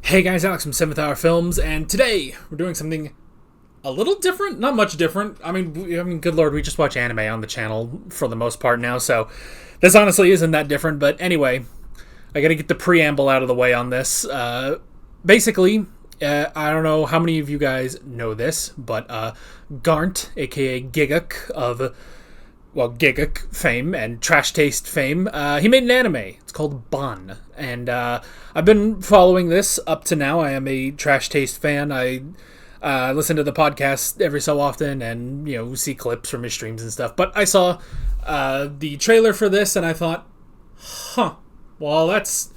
Hey guys, Alex from 7th Hour Films, and today we're doing something a little different. Not much different. I mean, good lord, we just watch anime on the channel for the most part now, so this honestly isn't that different. But anyway, I gotta get the preamble out of the way on this. Basically, I don't know how many of you guys know this, but Garnt, aka Giguk of Giguk fame and Trash Taste fame, he made an anime. It's called Bâan, and I've been following this up to now. I am a Trash Taste fan. I listen to the podcast every so often, and see clips from his streams and stuff. But I saw the trailer for this, and I thought, well, it's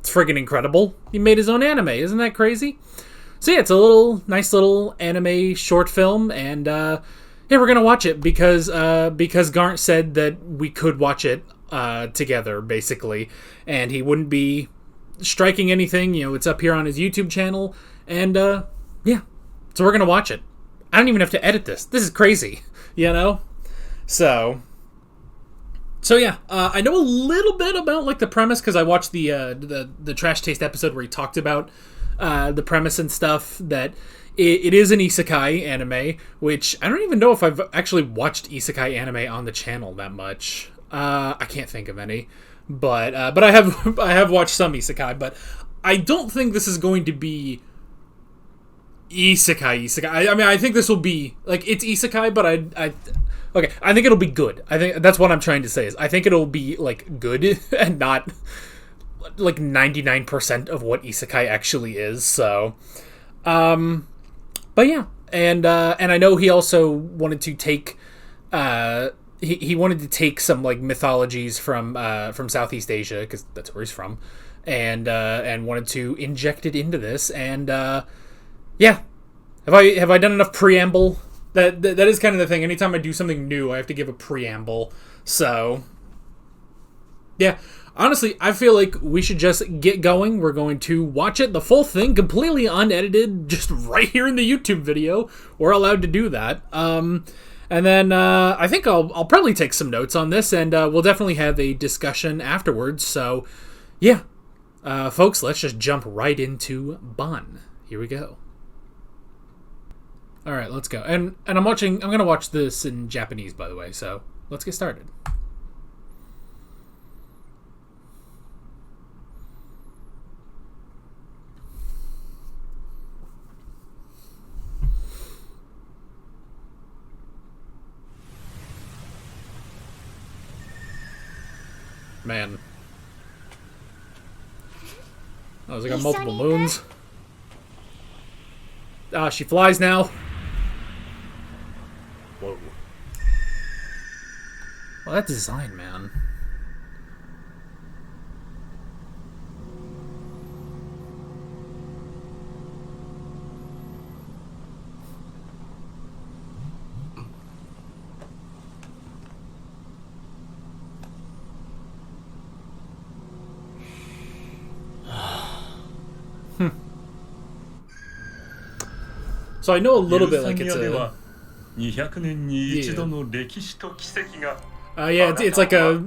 friggin' incredible. He made his own anime. Isn't that crazy? So yeah, it's a nice little anime short film, and yeah, we're gonna watch it because Garnt said that we could watch it together, basically, and he wouldn't be striking anything. It's up here on his YouTube channel, and yeah, so we're gonna watch it. I don't even have to edit this. This is crazy, So yeah, I know a little bit about the premise because I watched the Trash Taste episode where he talked about the premise and stuff. That it is an isekai anime, which I don't even know if I've actually watched isekai anime on the channel that much. I can't think of any, but I have watched some isekai, but I don't think this is going to be isekai. I mean, I think this will be it's isekai, but I think it'll be good. I think that's what I'm trying to say is I think it'll be good and not 99% of what isekai actually is. So, but yeah, and I know he also wanted to take he wanted to take some mythologies from Southeast Asia because that's where he's from, and wanted to inject it into this. And yeah, have I done enough preamble? That is kind of the thing. Anytime I do something new, I have to give a preamble. So yeah, honestly, I feel like we should just get going. We're going to watch it, the full thing, completely unedited, just right here in the YouTube video. We're allowed to do that. And then I think I'll probably take some notes on this, and we'll definitely have a discussion afterwards. So yeah, folks, let's just jump right into Bâan. Here we go. All right, let's go. And I'm gonna watch this in Japanese, by the way. So let's get started. Man. Oh, has it got multiple moons? She flies now. Whoa. Well, that design, man. So I know a little bit it's a... Yeah, it's like a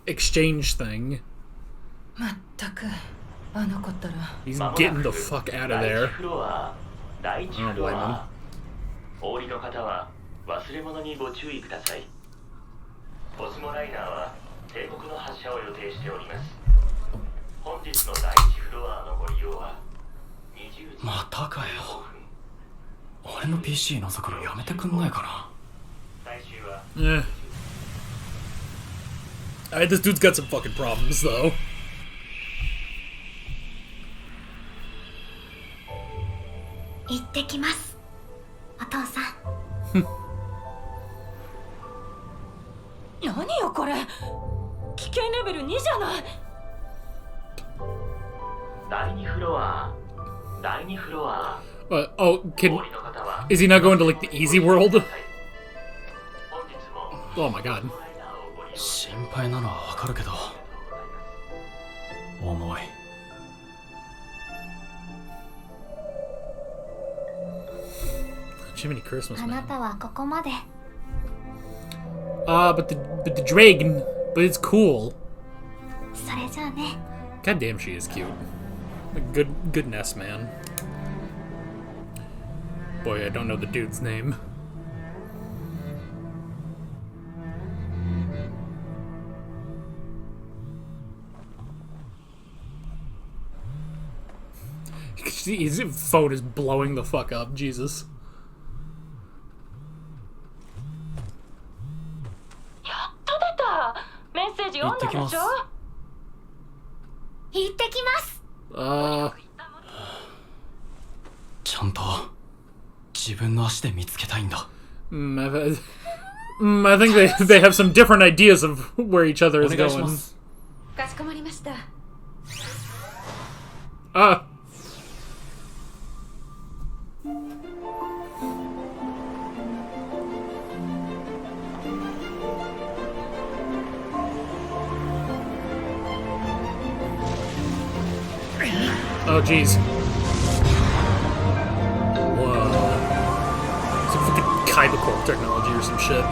exchange thing. He's getting the fuck out of there. I don't blame him. Yeah. Alright, this dude's got some fucking problems, though. Is he not going to the easy world? Oh my god. Jiminy Christmas, man. But the dragon, but it's cool. God damn, she is cute. Goodness, man. Boy, I don't know the dude's name. His phone is blowing the fuck up, Jesus. やっと出た。メッセージ読んだでしょ。行ってきます。ちゃんと自分の足で見つけたいんだ。I think they have some different ideas of where each other is going. かしこまりました。Oh, jeez. Whoa. Some fucking Kybercorp technology or some shit.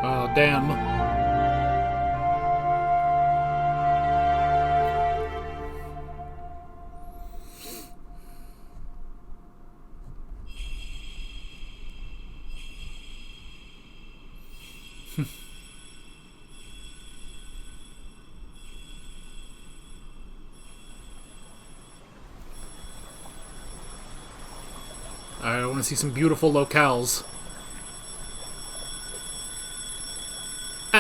Oh, damn. I want to see some beautiful locales.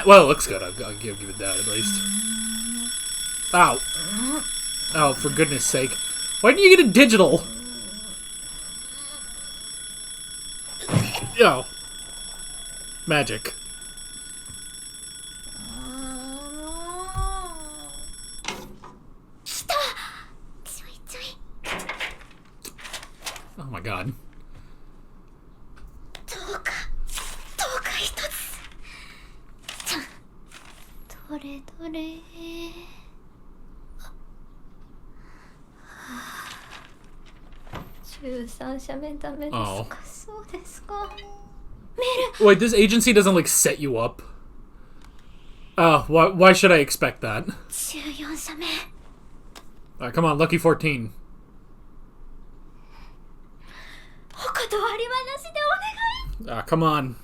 Well, it looks good. I'll give it that at least. Ow. Oh, for goodness sake. Why didn't you get it digital? Oh. Magic. Oh my god. Oh. Wait, this agency doesn't, like, set you up? Oh, why should I expect that? Alright, come on, lucky 14. Ah, come on.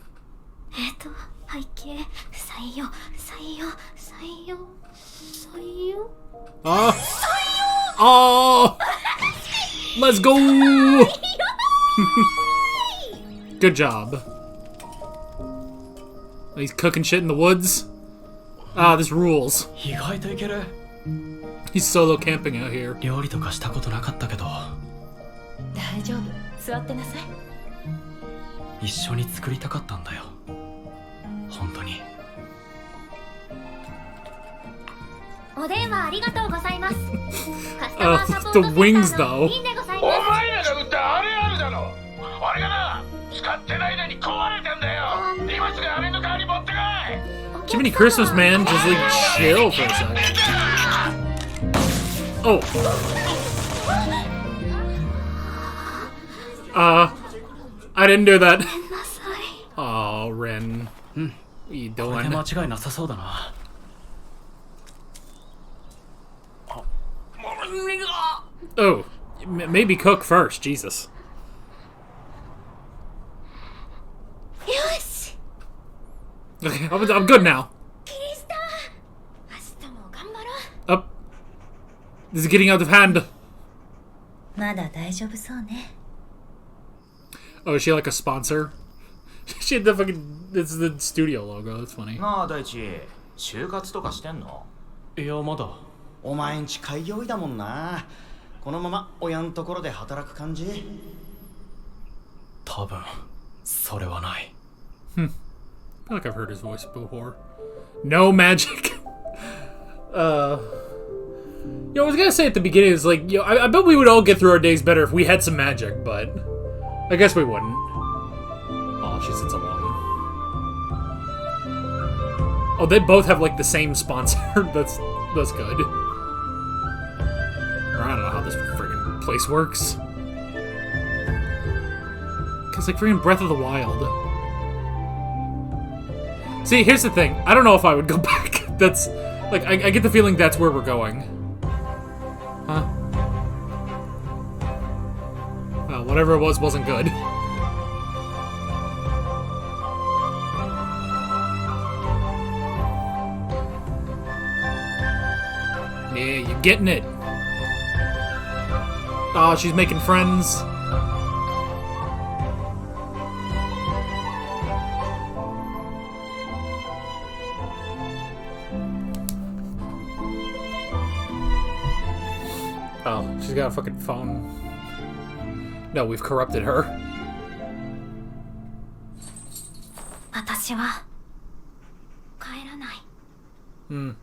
Oh! Let's go! Good job. He's cooking shit in the woods. Ah, this rules. He's solo camping out here. 料理とかしたことなかったけど。大丈夫。座ってなさい。一緒に作りたかったんだよ。本当に。お電話ありがとうございます。カスタマーサポートセンターの the wings though. ミンでございます。お前らが売ったあれあるだろ。あれがな、使ってない間に壊れてんだよ。今すぐあれの代わり持ってこい。 Jiminy Christmas, man. Just like chill for a second. Oh. I didn't do that. Oh, Ren. What are you これで doing? 間違いなさそうだな。Oh, maybe cook first. Jesus. Okay, I'm good now. Up. This is getting out of hand. Oh, is she like a sponsor? She had the fucking... It's the studio logo. That's funny. なあ大地、就活とかしてんの？いやまだ。お前んち開業医だもんな。このまま親のところで働く感じ？多分それはない。I feel like I've heard his voice before. No magic. I was gonna say at the beginning, it's like, I bet we would all get through our days better if we had some magic, but I guess we wouldn't. Oh, she sits alone. Oh, they both have like the same sponsor. That's good. place works. Cause like freaking Breath of the Wild. See, here's the thing. I don't know if I would go back. That's like I get the feeling that's where we're going. Huh? Well, whatever it was wasn't good. Yeah, you're getting it. Oh, she's making friends. Oh, she's got a fucking phone. No, we've corrupted her. 私は帰らない。 Hmm.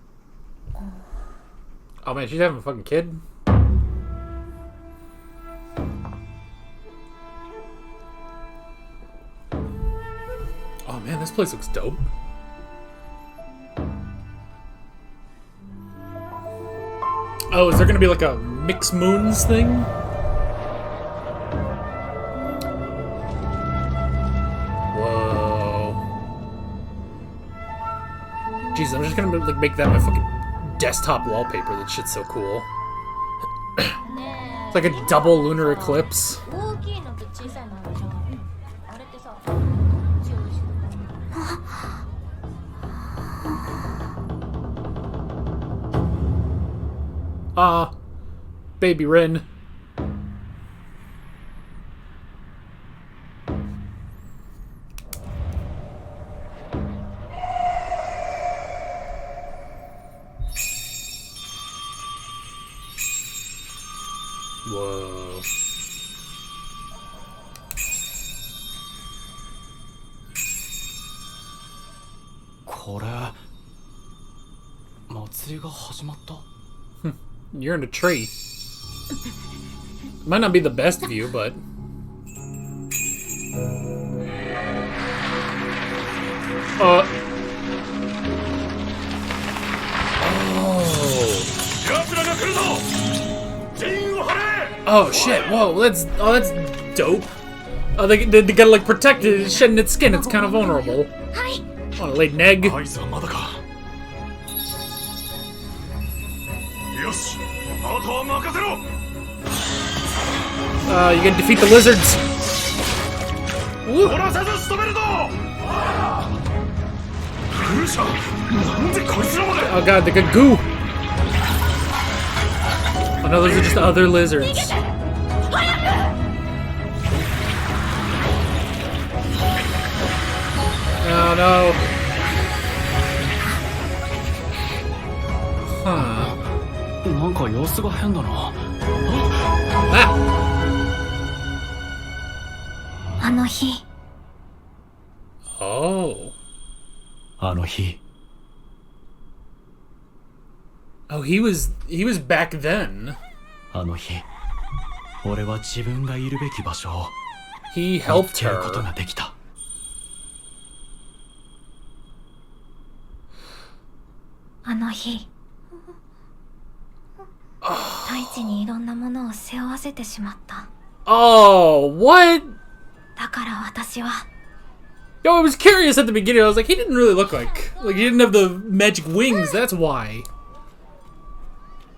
Oh man, she's having a fucking kid? Oh man, this place looks dope. Oh, is there gonna be like a Mixed Moons thing? Whoa. Jeez, I'm just gonna like make that my fucking desktop wallpaper. That shit's so cool. It's like a double lunar eclipse. 大きいのと小さいのあるじゃん。あれってさ、Baby Rin. Whoa. You're in a tree. Might not be the best view, but... Oh. Oh shit! Whoa, that's dope. Oh, they gotta like protect it. It's shedding its skin. It's kind of vulnerable. Want to lay an egg? You can defeat the lizards. Woo. Oh god, they got goo. Oh no, those are just other lizards. Oh no. Huh. Ah. あの日。 Oh. あの日 Oh, he was back then. あの日俺は自分がいるべき場所を He 見 helped つけること her. ができた。あの日。大地にいろんなものを背負わせてしまった。 Oh, what? だから私は。 Yo, I was curious at the beginning. I was like, he didn't really look like he didn't have the magic wings. That's why.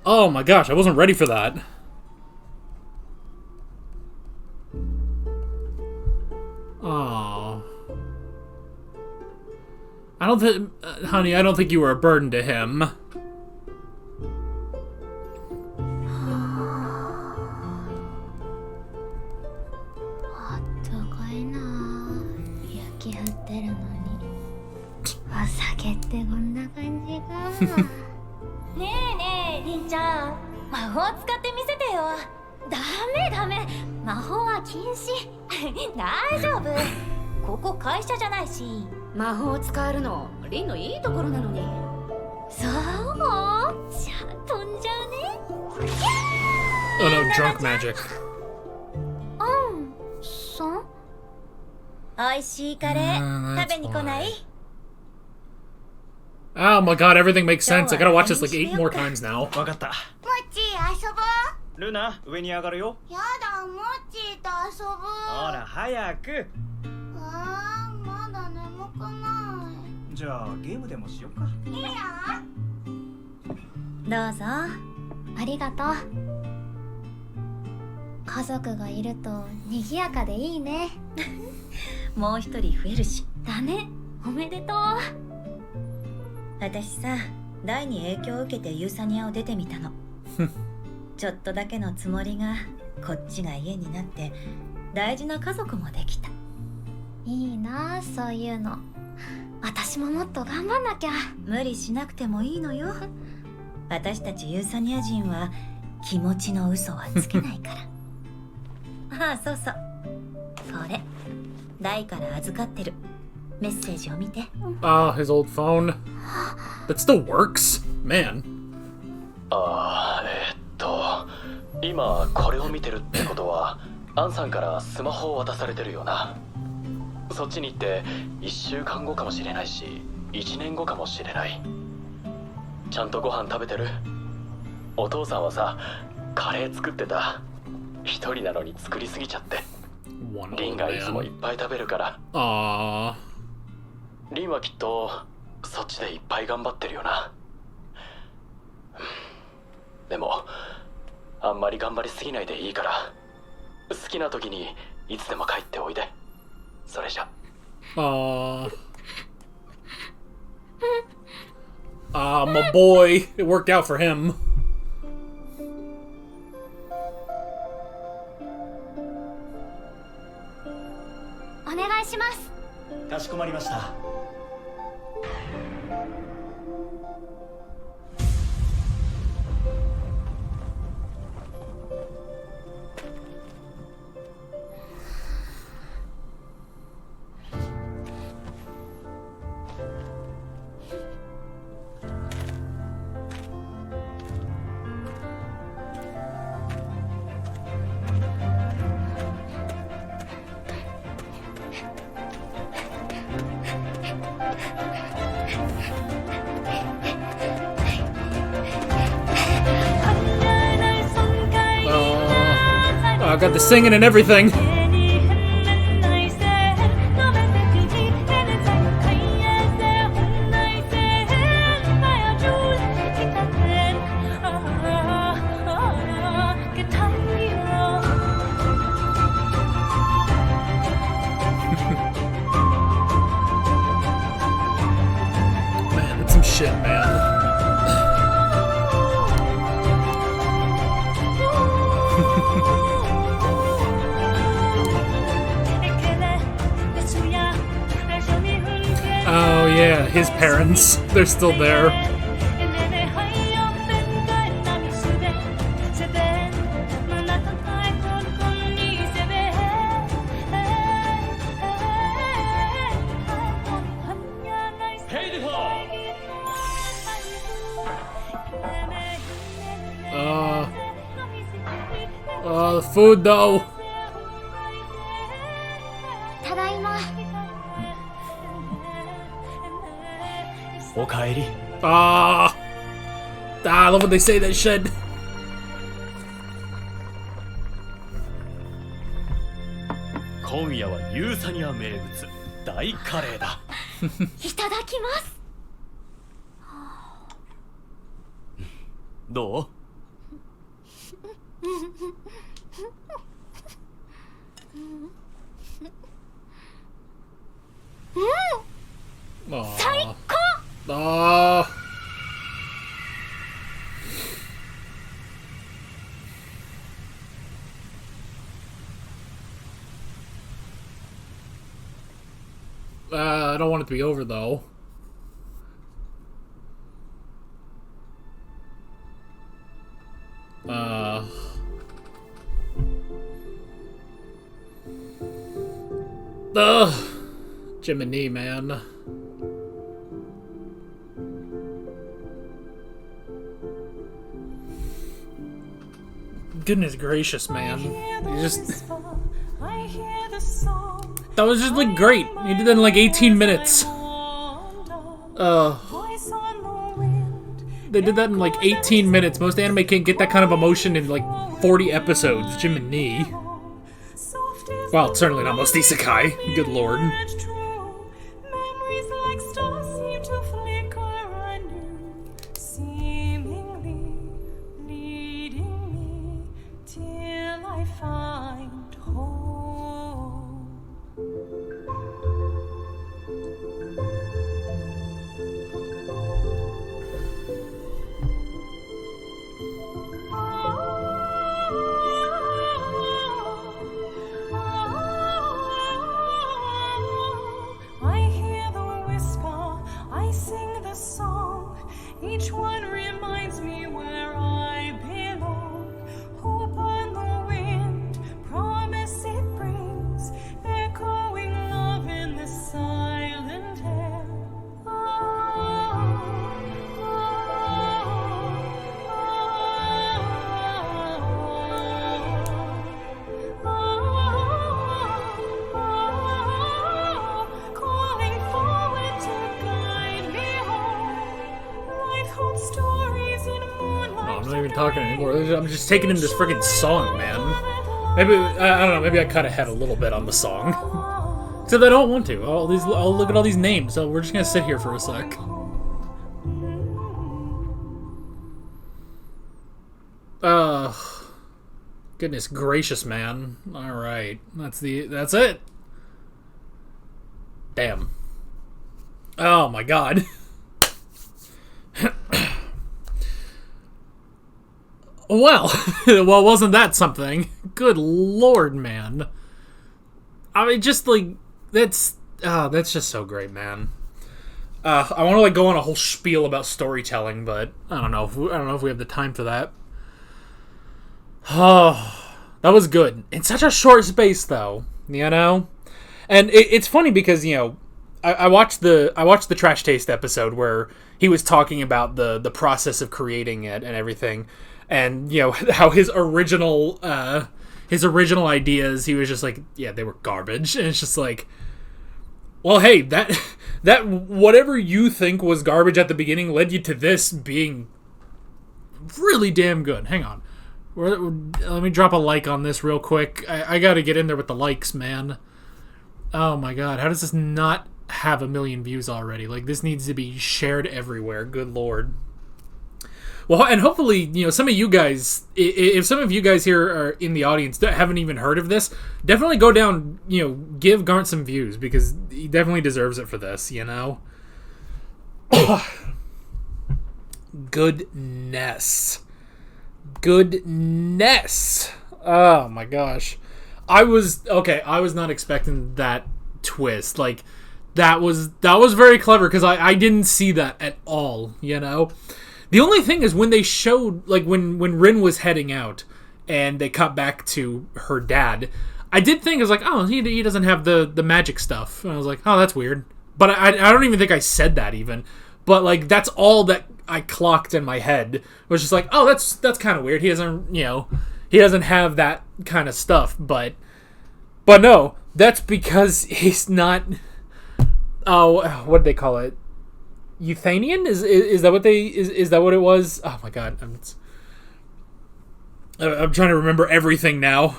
Oh my gosh, I wasn't ready for that. Oh. I don't think, honey, I don't think you were a burden to him. Oh no, drunk magic. Oh my god, everything makes sense. I gotta watch this like 8 more times now. わかった。ルナ、上に上がるよ。やだ、モッチーと遊ぶ。ほら、早く。まだ眠くなじゃあ、ゲームでもしよっか。い。いいよ。どうぞ。ありがとう。家族がいると賑やかでいいね。もう一人増えるし。だね。おめでとう。私さ、大に影響を受けてユーサニアを出てみたの。ちょっとだけのつもりがこっちが家になって大事な家族もできた。いいな、そういうの。私ももっと頑張んなきゃ。無理しなくてもいいのよ。私たちユーサニア人は気持ちの嘘はつけないから。ああ、そうそう、これ大から預かってる。メッセージを見て。Ah, his old phone. That still works? Man. 今これを見てるってことはアンさんからスマホを渡されてるよな。そっちに行って1週間後かもしれないし1年後かもしれない。ちゃんとご飯食べてる？お父さんはさ、カレー作ってた。一人なのに作りすぎちゃって。 One リン old がいつもい man. っぱい食べるから。 Aww. リンはきっとそっちでいっぱい頑張ってるよな。でもあんまり頑張りすぎないでいいから、好きな時にいつでも帰っておいで。それじゃ。Aww. Ah, my boy. It worked out for him. お願いします。かしこまりました。I got the singing and everything. Man, that's some shit, man. Oh yeah, his parents. They're still there. The food though. ただいま。おかえり。I love when they say that shit. 今夜はユーサニア名物大カレーだ。いただきます。どう？最高。I don't want it to be over though. Jiminy, man. Goodness gracious, man. You just... That was just like great. You did that in like 18 minutes. They did that in like 18 minutes. Most anime can't get that kind of emotion in like 40 episodes. Jim and Nee. Well, certainly not most isekai. Good lord. Memories like stars seem to flicker anew, seemingly leading me till I find home. I hear the whisper, I sing the song. Each one reminds me where I belong. Hope on the wind, promise it brings, echoing love in the silent air. Calling forward to guide me home. Life holds stories in moonlight. I'm not even talking anymore. I'm just taking in this freaking song, man. Maybe, I don't know, maybe I cut ahead a little bit on the song. Except I don't want to. I'll look at all these names, so we're just gonna sit here for a sec. Goodness gracious, man. Alright. That's it. Damn. Oh my god. Well, wasn't that something? Good lord, man. I mean, just like, that's just so great, man. I want to like go on a whole spiel about storytelling, but I don't know if we have the time for that. Oh, that was good. In such a short space, though, you know. And it's funny because I watched the Trash Taste episode where he was talking about the process of creating it and everything, and how his original ideas, he was just like, yeah, they were garbage, and it's just like, well, hey, that whatever you think was garbage at the beginning led you to this being really damn good. Hang on. Let me drop a like on this real quick. I gotta get in there with the likes, man. Oh my god, how does this not have 1 million views already? Like, this needs to be shared everywhere. Good lord. Well, and hopefully, some of you guys, if some of you guys here are in the audience that haven't even heard of this, definitely go down, give Garnt some views, because he definitely deserves it for this, Goodness. Oh my gosh. I was not expecting that twist. Like, that was very clever, because I didn't see that at all, The only thing is when they showed, like, when Rin was heading out and they cut back to her dad, I did think, I was like, oh, he doesn't have the magic stuff. And I was like, oh, that's weird. But I don't even think I said that even. But, like, that's all that I clocked in my head. It was just like, oh, that's kind of weird. He doesn't, he doesn't have that kind of stuff. But no, that's because he's not, what did they call it? Euthanian? Is that what is that what it was? Oh my god, I'm trying to remember everything now.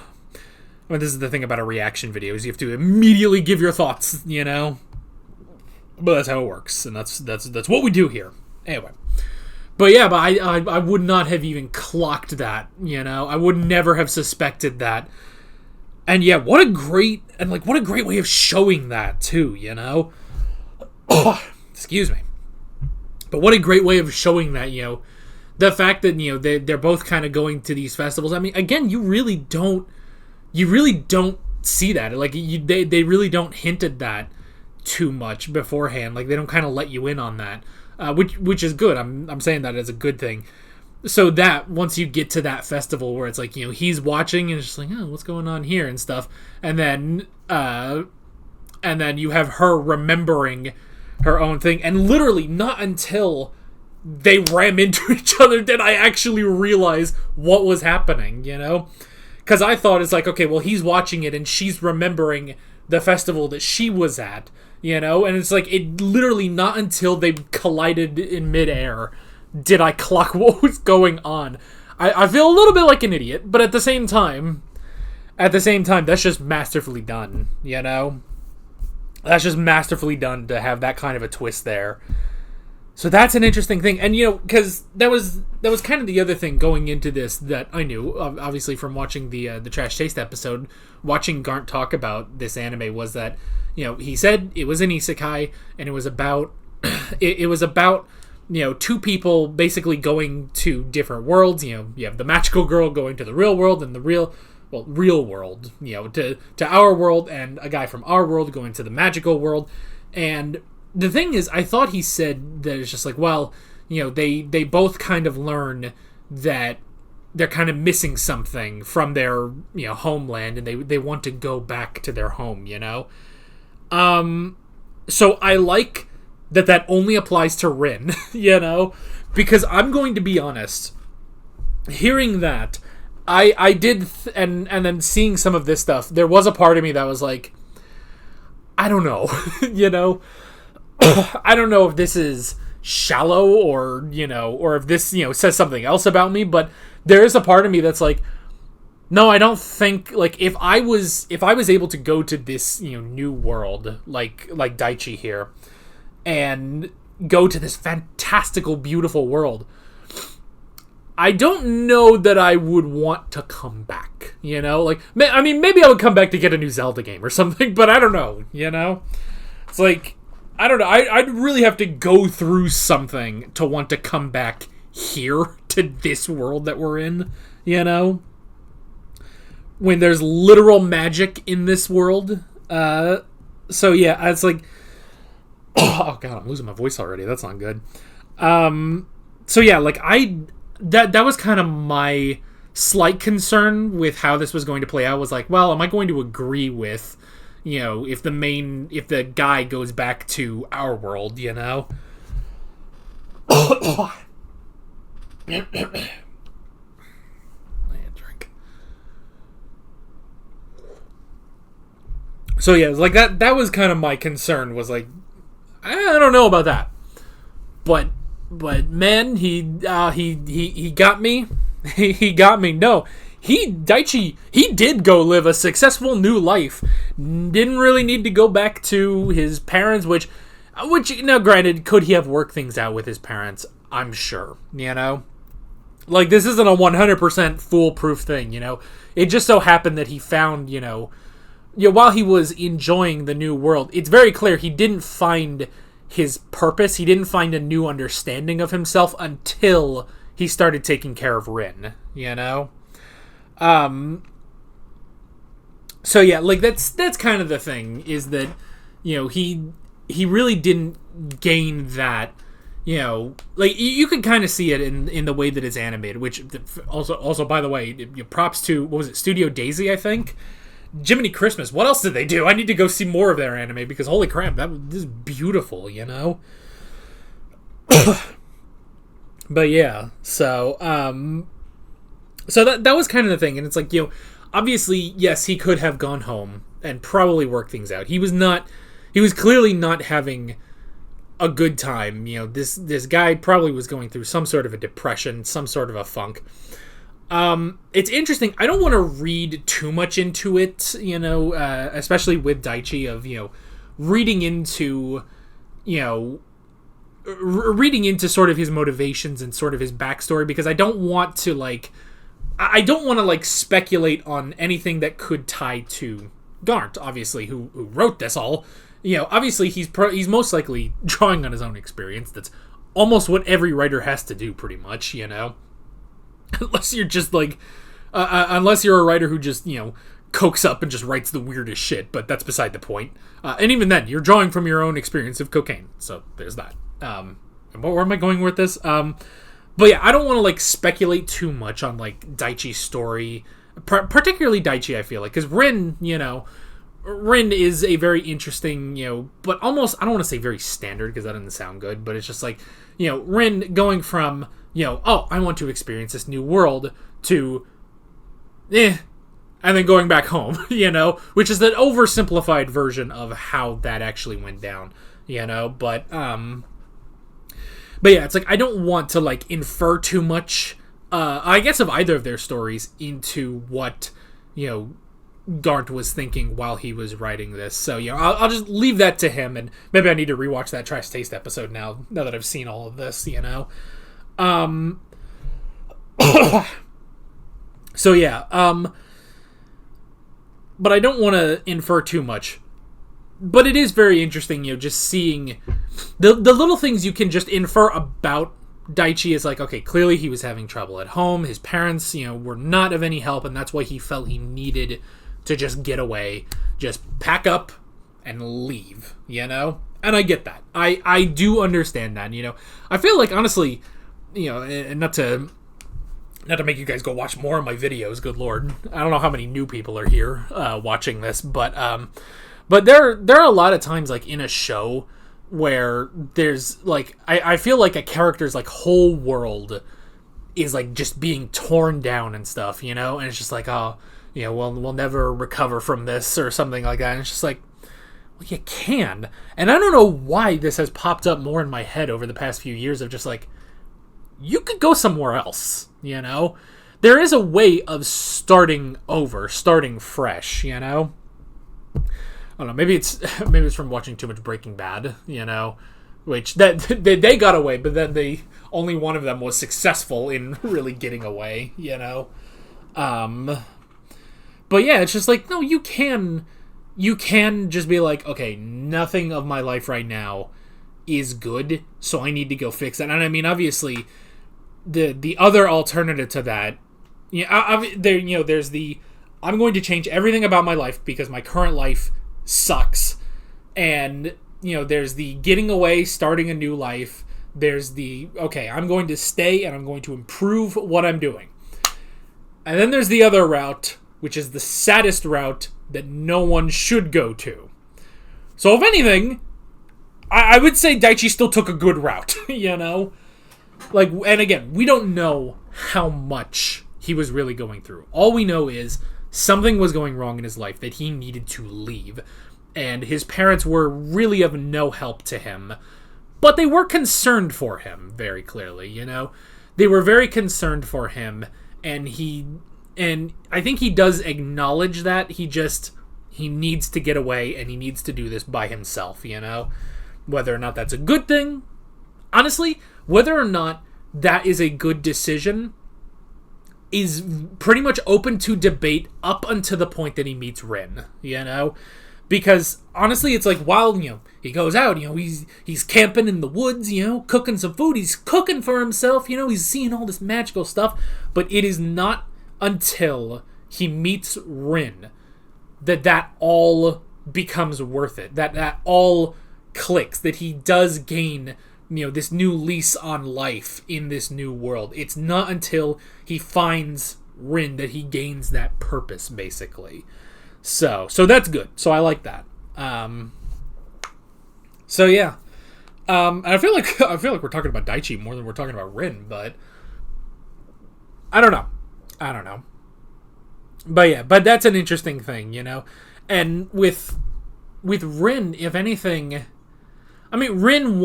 Well, this is the thing about a reaction video, is you have to immediately give your thoughts, But that's how it works, and that's what we do here. Anyway. But yeah, I would not have even clocked that, I would never have suspected that. And yeah, what a great way of showing that too, Excuse me. But what a great way of showing that, the fact that, they're both kind of going to these festivals. I mean, again, you really don't see that. Like, they really don't hint at that too much beforehand. Like, they don't kind of let you in on that, which is good. I'm saying that as a good thing. So that once you get to that festival where it's like, he's watching and it's just like, oh, what's going on here and stuff, and then you have her remembering her own thing, and literally not until they ram into each other did I actually realize what was happening, because I thought it's like, okay, well, he's watching it and she's remembering the festival that she was at, and it's like, it literally not until they collided in midair did I clock what was going on. I feel a little bit like an idiot, but at the same time, that's just masterfully done, you know? That's just masterfully done to have that kind of a twist there. So that's an interesting thing. And, you know, because that was kind of the other thing going into this that I knew, obviously from watching the Trash Taste episode, watching Garnt talk about this anime was that, you know, he said it was an isekai, and it was about, it was about, you know, two people basically going to different worlds. You know, you have the magical girl going to the real world, and the real world, you know, to our world, and a guy from our world going to the magical world. And the thing is, I thought he said that it's just like, well, you know, they both kind of learn that they're kind of missing something from their, you know, homeland, and they want to go back to their home, you know? So I like that only applies to Rin, you know? Because I'm going to be honest, hearing that, I did, and then seeing some of this stuff, there was a part of me that was like, I don't know, you know? I don't know if this is shallow or, you know, or if this, you know, says something else about me, but there is a part of me that's like, no, I don't think, like, if I was able to go to this, you know, new world, like Daichi here, and go to this fantastical, beautiful world, I don't know that I would want to come back, you know? Like, I mean, maybe I would come back to get a new Zelda game or something, but I don't know, you know? It's like, I don't know, I'd really have to go through something to want to come back here to this world that we're in, you know? When there's literal magic in this world. So yeah, it's like, oh god, I'm losing my voice already. That's not good. So yeah, like that was kind of my slight concern with how this was going to play out. Was like, well, am I going to agree with, you know, if the guy goes back to our world, you know? So yeah, like that was kind of my concern, was like, I don't know about that. But man, he got me. He got me. No, Daichi did go live a successful new life. Didn't really need to go back to his parents, which now granted, could he have worked things out with his parents? I'm sure, you know? Like, this isn't a 100% foolproof thing, you know? It just so happened that he found, you know, while he was enjoying the new world, it's very clear he didn't find his purpose. He didn't find a new understanding of himself until he started taking care of Rin, you know? So yeah, like that's kind of the thing, is that, you know, he really didn't gain that, you know, like you can kind of see it in the way that it's animated, which also by the way, props to, what was it, Studio Daisy, I think? Jiminy Christmas, what else did they do? I need to go see more of their anime, because holy crap, this is beautiful, you know? But yeah, so that was kind of the thing, and it's like, you know, obviously, yes, he could have gone home and probably worked things out. He was clearly not having a good time, you know. This guy probably was going through some sort of a depression, some sort of a funk. It's interesting. I don't want to read too much into it, you know, especially with Daichi, of, you know, reading into sort of his motivations and sort of his backstory, because I don't want to speculate on anything that could tie to Garnt, obviously, who wrote this all. You know, obviously he's most likely drawing on his own experience. That's almost what every writer has to do, pretty much, you know. Unless you're just like, unless you're a writer who just, you know, cokes up and just writes the weirdest shit, but that's beside the point. And even then, you're drawing from your own experience of cocaine. So there's that. And where am I going with this? But yeah, I don't want to like speculate too much on like Daichi's story, particularly Daichi. I feel like, because Rin is a very interesting, you know, but almost, I don't want to say very standard, because that doesn't sound good, but it's just like, you know, Rin going from, you know, oh, I want to experience this new world, to, and then going back home, you know, which is the oversimplified version of how that actually went down, you know, but But yeah, it's like I don't want to like infer too much, I guess, of either of their stories into what, Garnt was thinking while he was writing this. So, I'll just leave that to him, and maybe I need to rewatch that Trash Taste episode now that I've seen all of this, So yeah, but I don't want to infer too much. But it is very interesting, just seeing the little things you can just infer about Daichi is like, okay, clearly he was having trouble at home. His parents, were not of any help, and that's why he felt he needed to just get away, just pack up and leave, And I get that. I do understand that, I feel like, honestly, and not to make you guys go watch more of my videos, good lord. I don't know how many new people are here watching this, but there are a lot of times, like, in a show where there's, like, I feel like a character's, like, whole world is, like, just being torn down and stuff, and it's just like, oh, we'll never recover from this or something like that, and it's just like, well, you can. And I don't know why this has popped up more in my head over the past few years of just, like, you could go somewhere else, There is a way of starting over, starting fresh, I don't know, maybe it's from watching too much Breaking Bad, which that they got away, but then only one of them was successful in really getting away, But yeah, it's just like, no, you can just be like, okay, nothing of my life right now is good, so I need to go fix that. And I mean, obviously, the other alternative to that, there's the I'm going to change everything about my life because my current life sucks, and there's the getting away, starting a new life. There's the, okay, I'm going to stay and I'm going to improve what I'm doing. And then there's the other route, which is the saddest route that no one should go to. So if anything, I would say Daichi still took a good route, Like, and again, we don't know how much he was really going through. All we know is something was going wrong in his life that he needed to leave. And his parents were really of no help to him. But they were concerned for him, very clearly, They were very concerned for him, and I think he does acknowledge that. He needs to get away, and he needs to do this by himself, Whether or not that's a good thing, honestly, whether or not that is a good decision is pretty much open to debate up until the point that he meets Rin, Because, honestly, it's like, while, he goes out, he's camping in the woods, cooking some food, he's cooking for himself, he's seeing all this magical stuff, but it is not until he meets Rin that all becomes worth it, that all clicks, that he does gain this new lease on life in this new world. It's not until he finds Rin that he gains that purpose, basically. So that's good. So I like that. So yeah. I feel like we're talking about Daichi more than we're talking about Rin, but I don't know. But yeah, but that's an interesting thing, And with Rin, if anything, I mean, Rin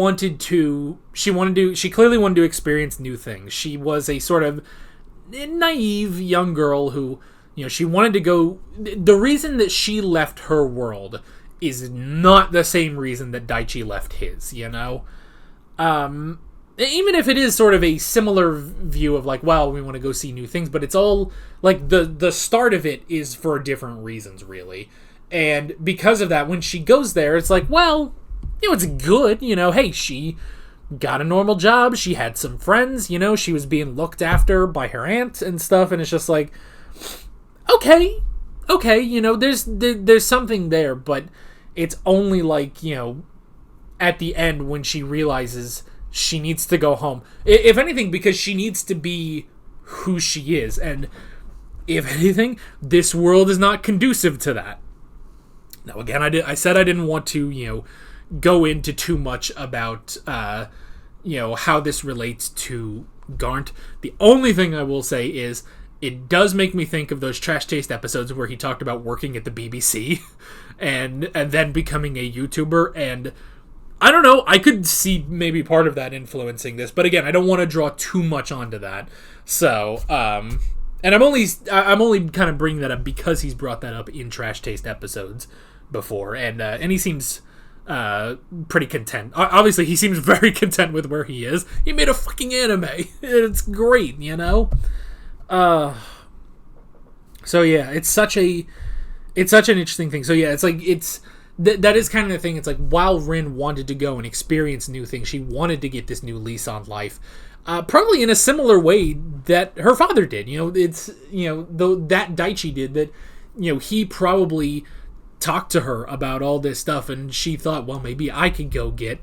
she clearly wanted to experience new things. She was a sort of naive young girl who, she wanted to go. The reason that she left her world is not the same reason that Daichi left his, Even if it is sort of a similar view of like, well, we want to go see new things, but it's all like the start of it is for different reasons, really. And because of that, when she goes there, it's like, well, it's good, hey, she got a normal job, she had some friends, she was being looked after by her aunt and stuff, and it's just like, okay, there's something there, but it's only like, at the end when she realizes she needs to go home. If anything, because she needs to be who she is, and if anything, this world is not conducive to that. Now, again, I said I didn't want to, go into too much about, how this relates to Garnt. The only thing I will say is it does make me think of those Trash Taste episodes where he talked about working at the BBC and then becoming a YouTuber. And I don't know. I could see maybe part of that influencing this, but again, I don't want to draw too much onto that. So, and I'm only kind of bringing that up because he's brought that up in Trash Taste episodes before, and he seems pretty content. Obviously, he seems very content with where he is. He made a fucking anime. It's great, you know. So yeah, it's such an interesting thing. So yeah, it's like that is kind of the thing. It's like while Rin wanted to go and experience new things, she wanted to get this new lease on life. Probably in a similar way that her father did. You know, it's, you know, though that Daichi did that, you know, he probably talked to her about all this stuff and she thought, well, maybe I could go get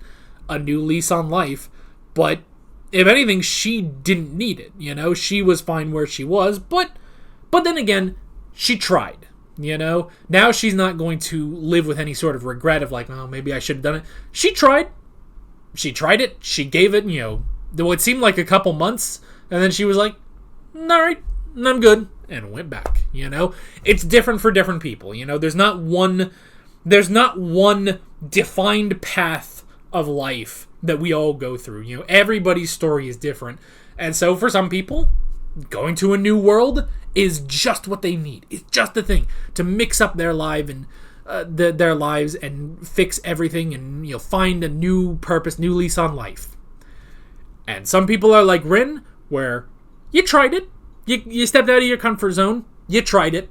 a new lease on life. But if anything, she didn't need it. You know, she was fine where she was, but then again, she tried. You know, now she's not going to live with any sort of regret of like, oh, maybe I should have done it. She tried it. She gave it, you know, though it seemed like a couple months, and then she was like, all right, I'm good, and went back. You know, it's different for different people. You know, there's not one defined path of life that we all go through. You know, everybody's story is different, and so for some people, going to a new world is just what they need. It's just the thing to mix up their life and their lives and fix everything, and, you know, find a new purpose, new lease on life. And some people are like Rin, where you tried it, you stepped out of your comfort zone, you tried it,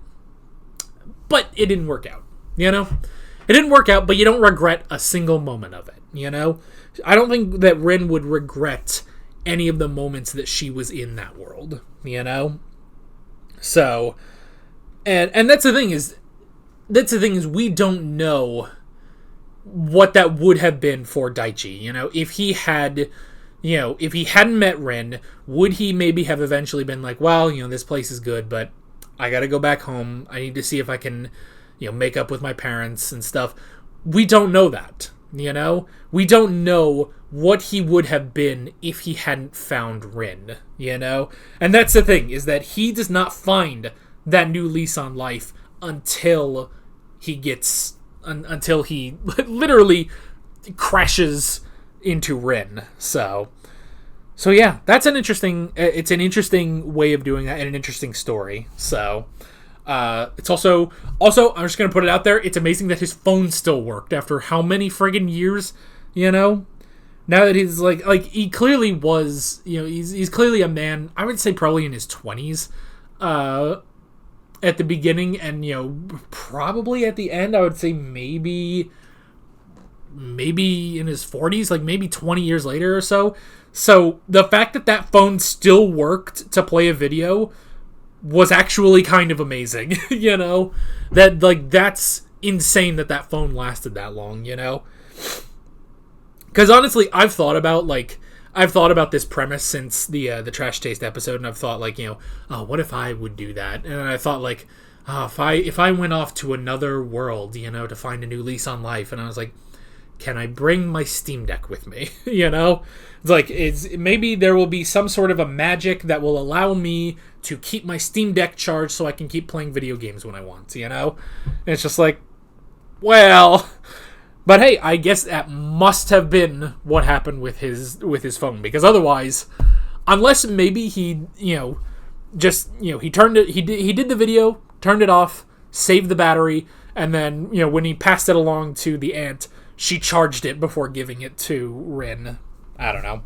but it didn't work out. You know, it didn't work out, but you don't regret a single moment of it. You know, I don't think that Rin would regret any of the moments that she was in that world. You know. So, and that's the thing is we don't know what that would have been for Daichi. You know, if he hadn't met Rin, would he maybe have eventually been like, well, you know, this place is good, but I gotta go back home. I need to see if I can, you know, make up with my parents and stuff. We don't know that. You know, we don't know what he would have been if he hadn't found Rin, you know? And that's the thing, is that he does not find that new lease on life until he literally crashes into Rin. So yeah, that's it's an interesting way of doing that and an interesting story. So, it's also, I'm just going to put it out there, it's amazing that his phone still worked after how many friggin' years, you know? Now that he's like he clearly was, you know, he's clearly a man, I would say probably in his 20s, at the beginning, and, you know, probably at the end, I would say maybe in his 40s, like maybe 20 years later or so. So the fact that phone still worked to play a video was actually kind of amazing, you know? That, like, that's insane that phone lasted that long, you know? Because honestly, I've thought about this premise since the Trash Taste episode, and I've thought, like, you know, oh, what if I would do that? And I thought, like, oh, if I went off to another world, you know, to find a new lease on life, and I was like, can I bring my Steam Deck with me? You know? It's like, maybe there will be some sort of a magic that will allow me to keep my Steam Deck charged so I can keep playing video games when I want, you know? And it's just like, well, but hey, I guess that must have been what happened with his phone, because otherwise, unless maybe he, you know, just, you know, he did the video, turned it off, saved the battery, and then, you know, when he passed it along to the aunt, she charged it before giving it to Rin. I don't know.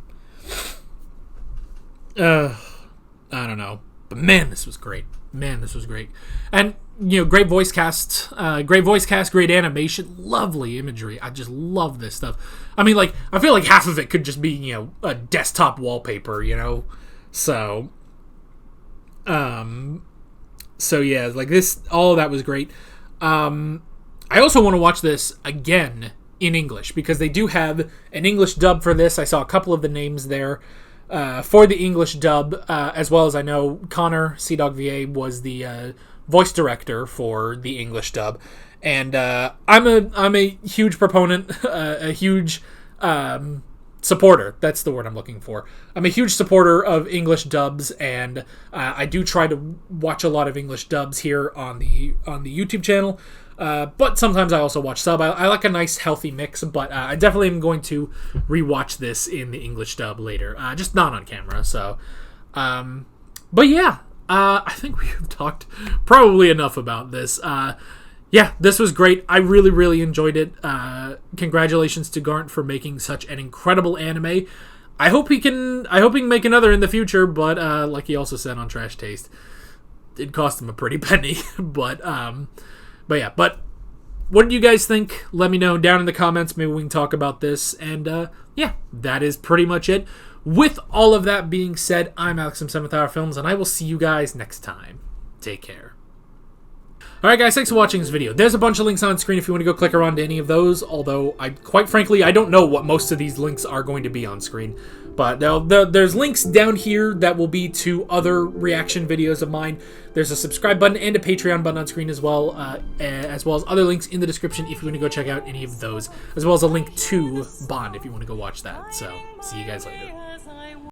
I don't know. But man, this was great. And, you know, great voice cast, great animation, lovely imagery. I just love this stuff. I mean, like, I feel like half of it could just be, you know, a desktop wallpaper, you know? So yeah, like this, all of that was great. I also want to watch this again in English, because they do have an English dub for this. I saw a couple of the names there for the English dub, as well as I know Connor CDogVA was the voice director for the English dub, and I'm a huge proponent, a huge supporter. That's the word I'm looking for. I'm a huge supporter of English dubs, and I do try to watch a lot of English dubs here on the YouTube channel. But sometimes I also watch sub. I like a nice healthy mix, but I definitely am going to rewatch this in the English dub later, just not on camera. So, but yeah, I think we have talked probably enough about this. Yeah, this was great. I really, really enjoyed it. Congratulations to Garnt for making such an incredible anime. I hope he can make another in the future. But like he also said on Trash Taste, it cost him a pretty penny. But yeah. But what did you guys think? Let me know down in the comments. Maybe we can talk about this. And yeah, that is pretty much it. With all of that being said, I'm Alex from 7th Hour Films, and I will see you guys next time. Take care. Alright guys, thanks for watching this video. There's a bunch of links on screen if you want to go click around to any of those, although, quite frankly, I don't know what most of these links are going to be on screen. But there's links down here that will be to other reaction videos of mine. There's a subscribe button and a Patreon button on screen as well as other links in the description if you want to go check out any of those, as well as a link to Bâan if you want to go watch that. So, see you guys later.